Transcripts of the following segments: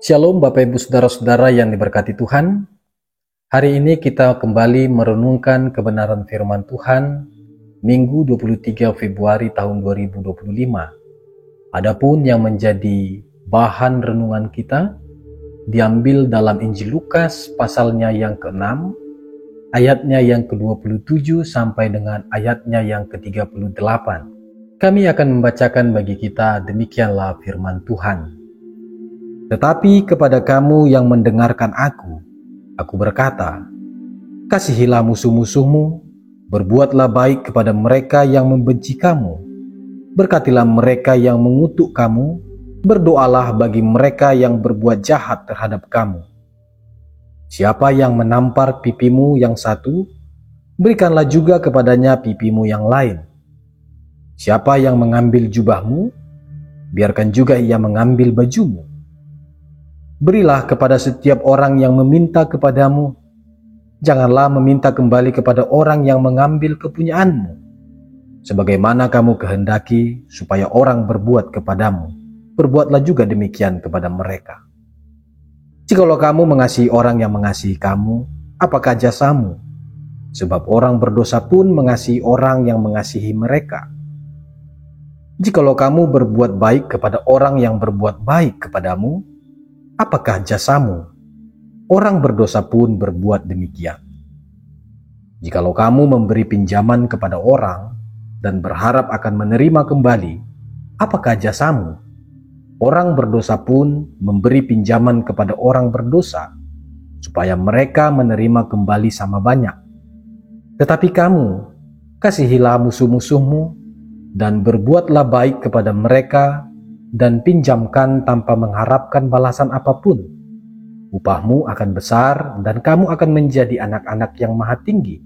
Shalom Bapak Ibu Saudara-saudara yang diberkati Tuhan. Hari ini kita kembali merenungkan kebenaran firman Tuhan Minggu 23 Februari tahun 2025. Adapun yang menjadi bahan renungan kita diambil dalam Injil Lukas pasalnya yang ke-6, ayatnya yang ke-27 sampai dengan ayatnya yang ke-38. Kami akan membacakan bagi kita demikianlah firman Tuhan. Tetapi kepada kamu yang mendengarkan aku berkata, kasihilah musuh-musuhmu, berbuatlah baik kepada mereka yang membenci kamu, berkatilah mereka yang mengutuk kamu, berdoalah bagi mereka yang berbuat jahat terhadap kamu. Siapa yang menampar pipimu yang satu, berikanlah juga kepadanya pipimu yang lain. Siapa yang mengambil jubahmu, biarkan juga ia mengambil bajumu. Berilah kepada setiap orang yang meminta kepadamu. Janganlah meminta kembali kepada orang yang mengambil kepunyaanmu. Sebagaimana kamu kehendaki supaya orang berbuat kepadamu, berbuatlah juga demikian kepada mereka. Jikalau kamu mengasihi orang yang mengasihi kamu, apakah jasamu? Sebab orang berdosa pun mengasihi orang yang mengasihi mereka. Jikalau kamu berbuat baik kepada orang yang berbuat baik kepadamu, apakah jasamu? Orang berdosa pun berbuat demikian. Jikalau kamu memberi pinjaman kepada orang dan berharap akan menerima kembali, apakah jasamu? Orang berdosa pun memberi pinjaman kepada orang berdosa, supaya mereka menerima kembali sama banyak. Tetapi kamu, kasihilah musuh-musuhmu, dan berbuatlah baik kepada mereka, dan pinjamkan tanpa mengharapkan balasan apapun. Upahmu akan besar dan kamu akan menjadi anak-anak yang maha tinggi.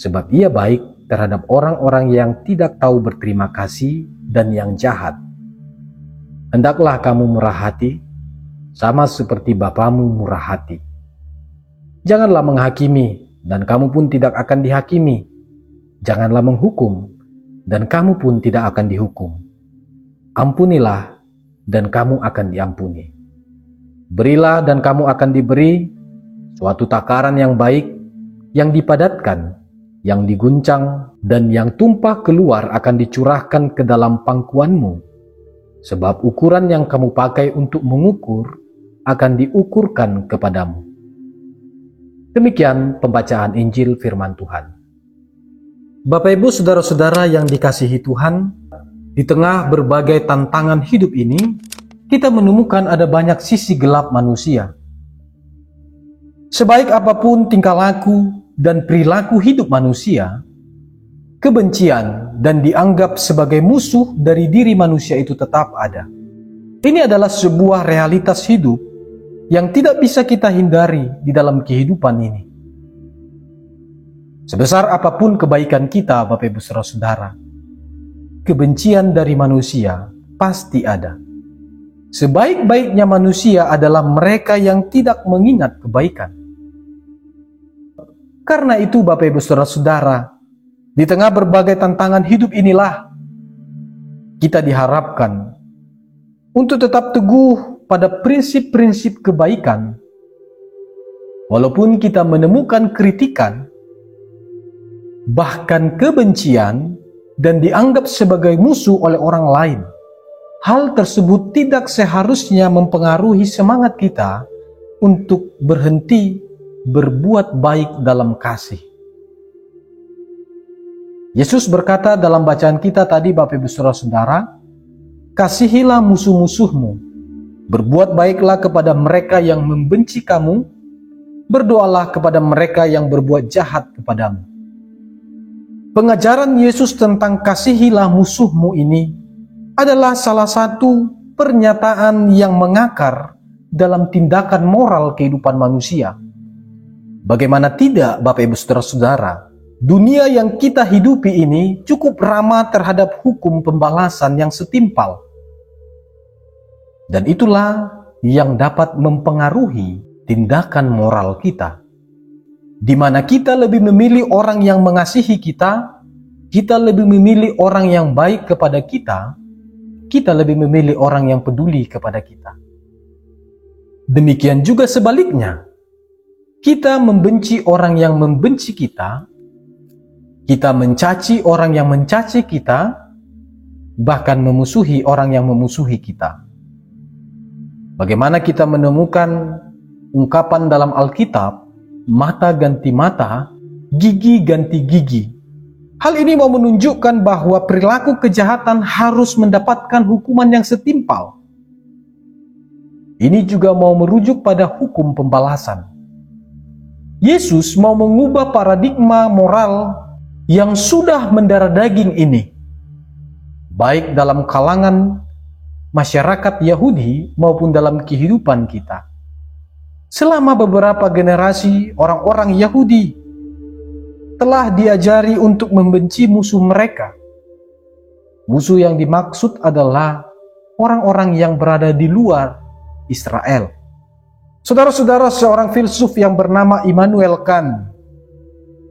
Sebab ia baik terhadap orang-orang yang tidak tahu berterima kasih dan yang jahat. Hendaklah kamu murah hati, sama seperti Bapamu murah hati. Janganlah menghakimi dan kamu pun tidak akan dihakimi. Janganlah menghukum dan kamu pun tidak akan dihukum. Ampunilah, dan kamu akan diampuni. Berilah, dan kamu akan diberi suatu takaran yang baik, yang dipadatkan, yang diguncang, dan yang tumpah keluar akan dicurahkan ke dalam pangkuanmu. Sebab ukuran yang kamu pakai untuk mengukur akan diukurkan kepadamu. Demikian pembacaan Injil firman Tuhan. Bapak Ibu Saudara-saudara yang dikasihi Tuhan, di tengah berbagai tantangan hidup ini, kita menemukan ada banyak sisi gelap manusia. Sebaik apapun tingkah laku dan perilaku hidup manusia, kebencian dan dianggap sebagai musuh dari diri manusia itu tetap ada. Ini adalah sebuah realitas hidup yang tidak bisa kita hindari di dalam kehidupan ini. Sebesar apapun kebaikan kita, Bapak Ibu Saudara, kebencian dari manusia pasti ada. Sebaik-baiknya manusia adalah mereka yang tidak mengingat kebaikan. Karena itu Bapak Ibu Saudara-saudara, di tengah berbagai tantangan hidup inilah kita diharapkan untuk tetap teguh pada prinsip-prinsip kebaikan. Walaupun kita menemukan kritikan, bahkan kebencian, dan dianggap sebagai musuh oleh orang lain, hal tersebut tidak seharusnya mempengaruhi semangat kita untuk berhenti berbuat baik dalam kasih. Yesus berkata dalam bacaan kita tadi, Bapak Ibu Saudara, kasihilah musuh-musuhmu, berbuat baiklah kepada mereka yang membenci kamu, berdoalah kepada mereka yang berbuat jahat kepadamu. Pengajaran Yesus tentang kasihilah musuhmu ini adalah salah satu pernyataan yang mengakar dalam tindakan moral kehidupan manusia. Bagaimana tidak, Bapak Ibu Saudara-saudara, dunia yang kita hidupi ini cukup ramah terhadap hukum pembalasan yang setimpal. Dan itulah yang dapat mempengaruhi tindakan moral kita, di mana kita lebih memilih orang yang mengasihi kita kita lebih memilih orang yang baik kepada kita, kita lebih memilih orang yang peduli kepada kita. Demikian juga sebaliknya, kita membenci orang yang membenci kita mencaci orang yang mencaci kita, bahkan memusuhi orang yang memusuhi kita. Bagaimana kita menemukan ungkapan dalam Alkitab, mata ganti mata, gigi ganti gigi. Hal ini mau menunjukkan bahwa perilaku kejahatan harus mendapatkan hukuman yang setimpal. Ini juga mau merujuk pada hukum pembalasan. Yesus mau mengubah paradigma moral yang sudah mendarah daging ini, baik dalam kalangan masyarakat Yahudi maupun dalam kehidupan kita. Selama beberapa generasi, orang-orang Yahudi telah diajari untuk membenci musuh mereka. Musuh yang dimaksud adalah orang-orang yang berada di luar Israel. Saudara-saudara, seorang filsuf yang bernama Immanuel Kant,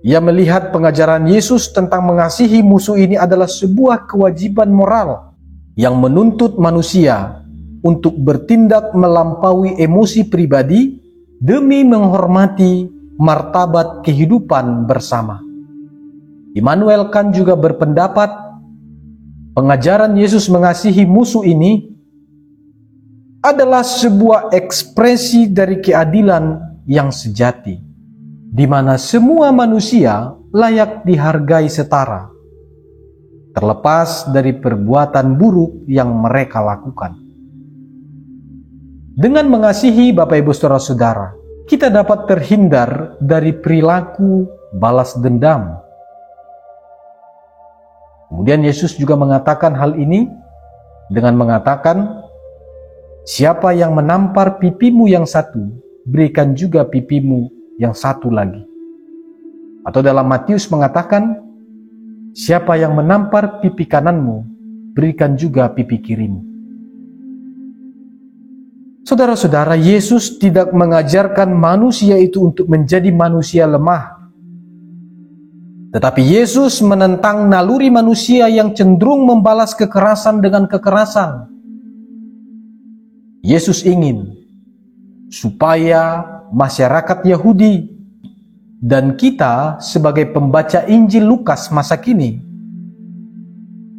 ia melihat pengajaran Yesus tentang mengasihi musuh ini adalah sebuah kewajiban moral yang menuntut manusia untuk bertindak melampaui emosi pribadi demi menghormati martabat kehidupan bersama. Immanuel Kant juga berpendapat pengajaran Yesus mengasihi musuh ini adalah sebuah ekspresi dari keadilan yang sejati, di mana semua manusia layak dihargai setara, terlepas dari perbuatan buruk yang mereka lakukan. Dengan mengasihi Bapak Ibu Saudara-saudara, kita dapat terhindar dari perilaku balas dendam. Kemudian Yesus juga mengatakan hal ini dengan mengatakan, siapa yang menampar pipimu yang satu, berikan juga pipimu yang satu lagi. Atau dalam Matius mengatakan, siapa yang menampar pipi kananmu, berikan juga pipi kirimu. Saudara-saudara, Yesus tidak mengajarkan manusia itu untuk menjadi manusia lemah. Tetapi Yesus menentang naluri manusia yang cenderung membalas kekerasan dengan kekerasan. Yesus ingin supaya masyarakat Yahudi dan kita sebagai pembaca Injil Lukas masa kini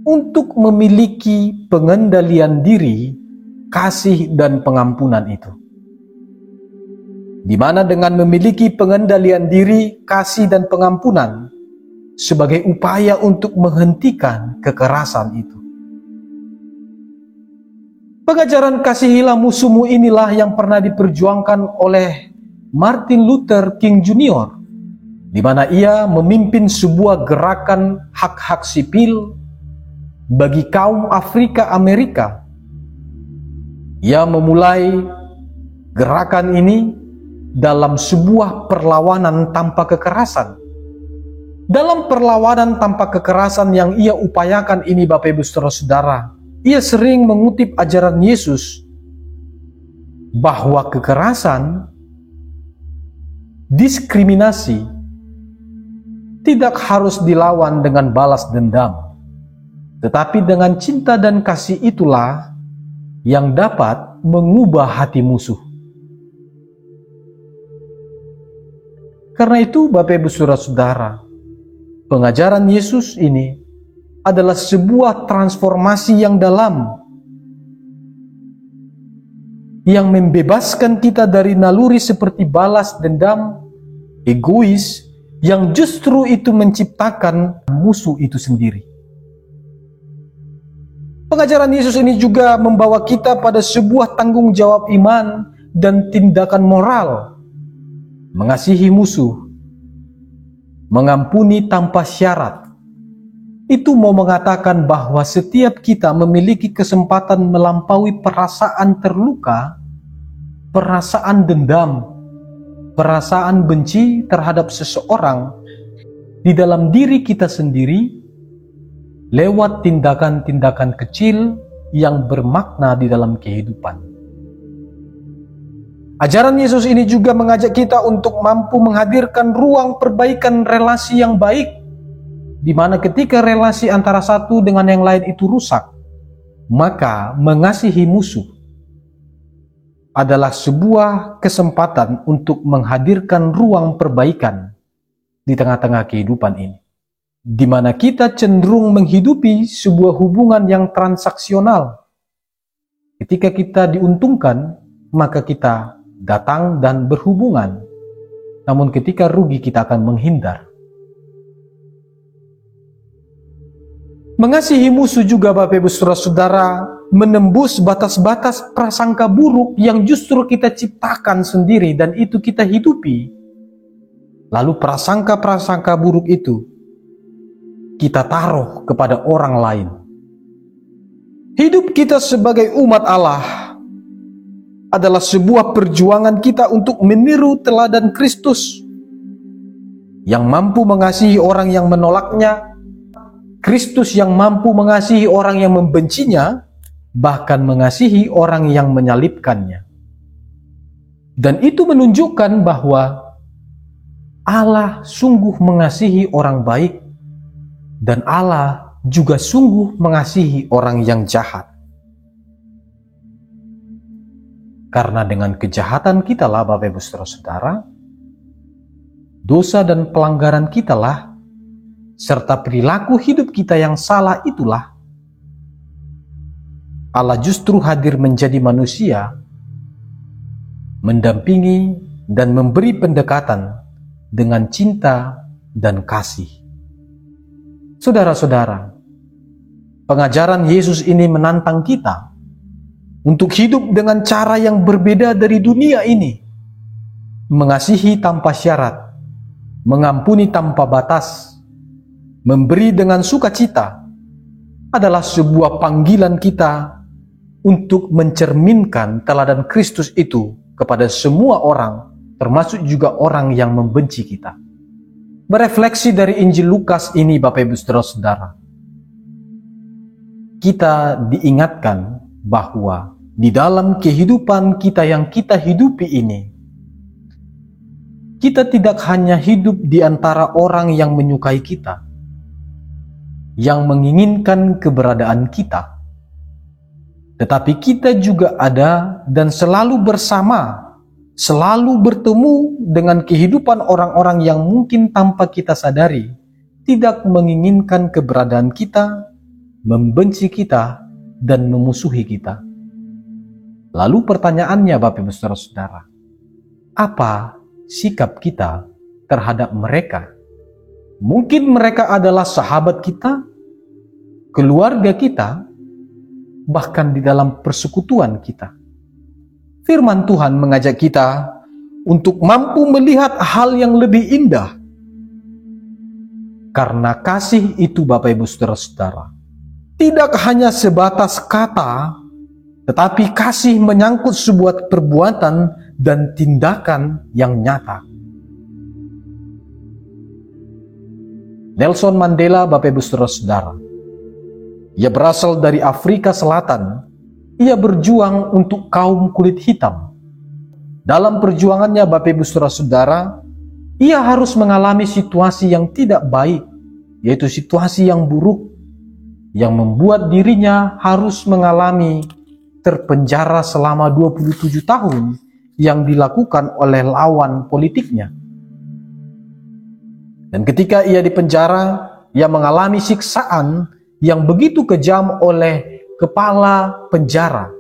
untuk memiliki pengendalian diri, kasih dan pengampunan itu. Di mana dengan memiliki pengendalian diri, kasih dan pengampunan sebagai upaya untuk menghentikan kekerasan itu. Pengajaran kasihilah musuhmu inilah yang pernah diperjuangkan oleh Martin Luther King Jr., di mana ia memimpin sebuah gerakan hak-hak sipil bagi kaum Afrika Amerika. Ia memulai gerakan ini dalam sebuah perlawanan tanpa kekerasan. Dalam perlawanan tanpa kekerasan yang ia upayakan ini, Bapak Ibu Saudara-saudara, ia sering mengutip ajaran Yesus bahwa kekerasan, diskriminasi tidak harus dilawan dengan balas dendam, tetapi dengan cinta dan kasih itulah yang dapat mengubah hati musuh. Karena itu, Bapak Ibu Saudara-saudara, pengajaran Yesus ini adalah sebuah transformasi yang dalam, yang membebaskan kita dari naluri seperti balas dendam, egois, yang justru itu menciptakan musuh itu sendiri. Pengajaran Yesus ini juga membawa kita pada sebuah tanggung jawab iman dan tindakan moral, mengasihi musuh, mengampuni tanpa syarat. Itu mau mengatakan bahwa setiap kita memiliki kesempatan melampaui perasaan terluka, perasaan dendam, perasaan benci terhadap seseorang di dalam diri kita sendiri lewat tindakan-tindakan kecil yang bermakna di dalam kehidupan. Ajaran Yesus ini juga mengajak kita untuk mampu menghadirkan ruang perbaikan relasi yang baik di mana ketika relasi antara satu dengan yang lain itu rusak, maka mengasihi musuh adalah sebuah kesempatan untuk menghadirkan ruang perbaikan di tengah-tengah kehidupan ini, di mana kita cenderung menghidupi sebuah hubungan yang transaksional. Ketika kita diuntungkan, maka kita datang dan berhubungan. Namun ketika rugi, kita akan menghindar. Mengasihi musuh juga, Bapak Ibu Saudara-saudara, menembus batas-batas prasangka buruk yang justru kita ciptakan sendiri dan itu kita hidupi. Lalu prasangka-prasangka buruk itu kita taruh kepada orang lain. Hidup kita sebagai umat Allah adalah sebuah perjuangan kita untuk meniru teladan Kristus yang mampu mengasihi orang yang menolaknya, Kristus yang mampu mengasihi orang yang membencinya, bahkan mengasihi orang yang menyalibkannya. Dan itu menunjukkan bahwa Allah sungguh mengasihi orang baik dan Allah juga sungguh mengasihi orang yang jahat. Karena dengan kejahatan kitalah, Bapak Ibu Saudara-saudara, dosa dan pelanggaran kitalah, serta perilaku hidup kita yang salah itulah, Allah justru hadir menjadi manusia, mendampingi dan memberi pendekatan dengan cinta dan kasih. Saudara-saudara, pengajaran Yesus ini menantang kita untuk hidup dengan cara yang berbeda dari dunia ini, mengasihi tanpa syarat, mengampuni tanpa batas, memberi dengan sukacita, adalah sebuah panggilan kita untuk mencerminkan teladan Kristus itu kepada semua orang, termasuk juga orang yang membenci kita. Berefleksi dari Injil Lukas ini, Bapak Ibu Saudara-saudara, kita diingatkan bahwa di dalam kehidupan kita yang kita hidupi ini, kita tidak hanya hidup di antara orang yang menyukai kita, yang menginginkan keberadaan kita, tetapi kita juga ada dan selalu bersama, selalu bertemu dengan kehidupan orang-orang yang mungkin tanpa kita sadari tidak menginginkan keberadaan kita, membenci kita, dan memusuhi kita. Lalu pertanyaannya, Bapak Ibu Saudara-saudara, apa sikap kita terhadap mereka? Mungkin mereka adalah sahabat kita, keluarga kita, bahkan di dalam persekutuan kita. Firman Tuhan mengajak kita untuk mampu melihat hal yang lebih indah. Karena kasih itu, Bapak Ibu Saudara-saudara, tidak hanya sebatas kata, tetapi kasih menyangkut sebuah perbuatan dan tindakan yang nyata. Nelson Mandela, Bapak Ibu Saudara-saudara, ia berasal dari Afrika Selatan. Ia berjuang untuk kaum kulit hitam. Dalam perjuangannya, Bapak Ibu Saudara-saudara, ia harus mengalami situasi yang tidak baik, yaitu situasi yang buruk, yang membuat dirinya harus mengalami terpenjara selama 27 tahun yang dilakukan oleh lawan politiknya. Dan ketika ia dipenjara, ia mengalami siksaan yang begitu kejam oleh kepala penjara.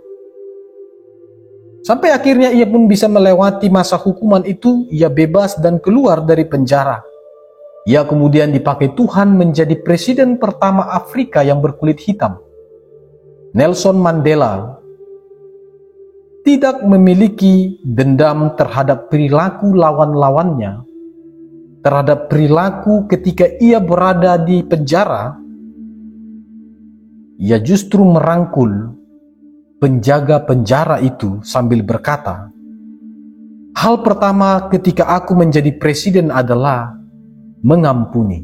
Sampai akhirnya ia pun bisa melewati masa hukuman itu, ia bebas dan keluar dari penjara. Ia kemudian dipakai Tuhan menjadi presiden pertama Afrika yang berkulit hitam. Nelson Mandela tidak memiliki dendam terhadap perilaku lawan-lawannya, terhadap perilaku ketika ia berada di penjara. Ia justru merangkul penjaga penjara itu sambil berkata, hal pertama ketika aku menjadi presiden adalah mengampuni.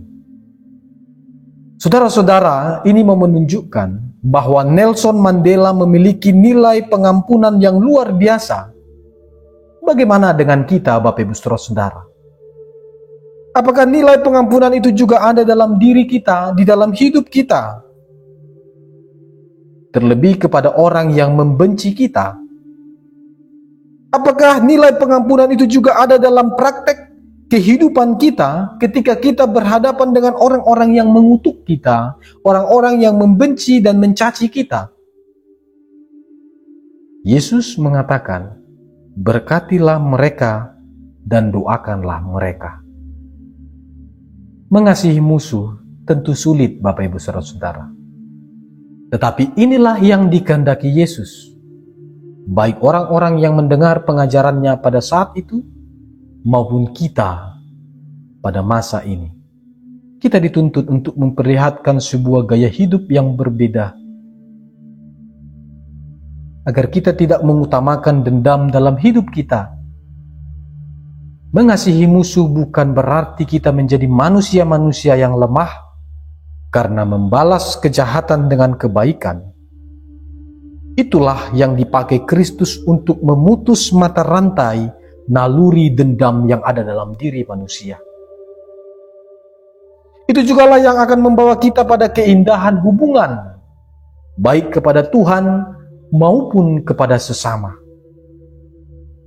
Saudara-saudara, ini mau menunjukkan bahwa Nelson Mandela memiliki nilai pengampunan yang luar biasa. Bagaimana dengan kita, Bapak Ibu Saudara-saudara? Apakah nilai pengampunan itu juga ada dalam diri kita, di dalam hidup kita? Terlebih kepada orang yang membenci kita. Apakah nilai pengampunan itu juga ada dalam praktek kehidupan kita ketika kita berhadapan dengan orang-orang yang mengutuk kita, orang-orang yang membenci dan mencaci kita? Yesus mengatakan, berkatilah mereka dan doakanlah mereka. Mengasihi musuh tentu sulit, Bapak Ibu Saudara-saudara. Tetapi inilah yang dikehendaki Yesus. Baik orang-orang yang mendengar pengajarannya pada saat itu, maupun kita pada masa ini. Kita dituntut untuk memperlihatkan sebuah gaya hidup yang berbeda. Agar kita tidak mengutamakan dendam dalam hidup kita. Mengasihi musuh bukan berarti kita menjadi manusia-manusia yang lemah karena membalas kejahatan dengan kebaikan. Itulah yang dipakai Kristus untuk memutus mata rantai naluri dendam yang ada dalam diri manusia. Itu jugalah yang akan membawa kita pada keindahan hubungan, baik kepada Tuhan maupun kepada sesama.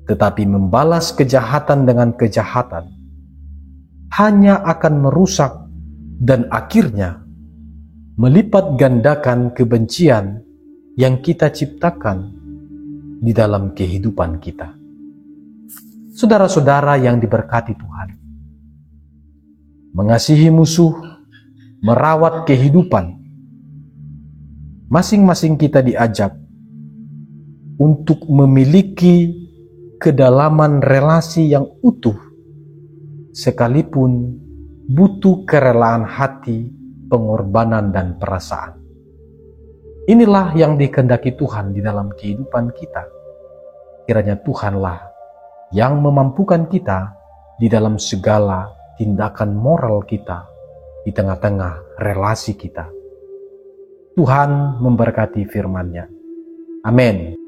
Tetapi membalas kejahatan dengan kejahatan hanya akan merusak dan akhirnya melipat gandakan kebencian yang kita ciptakan di dalam kehidupan kita. Saudara-saudara yang diberkati Tuhan, mengasihi musuh, merawat kehidupan, masing-masing kita diajak untuk memiliki kedalaman relasi yang utuh, sekalipun butuh kerelaan hati, pengorbanan, dan perasaan. Inilah yang dikehendaki Tuhan di dalam kehidupan kita. Kiranya Tuhanlah yang memampukan kita di dalam segala tindakan moral kita, di tengah-tengah relasi kita. Tuhan memberkati firman-Nya. Amin.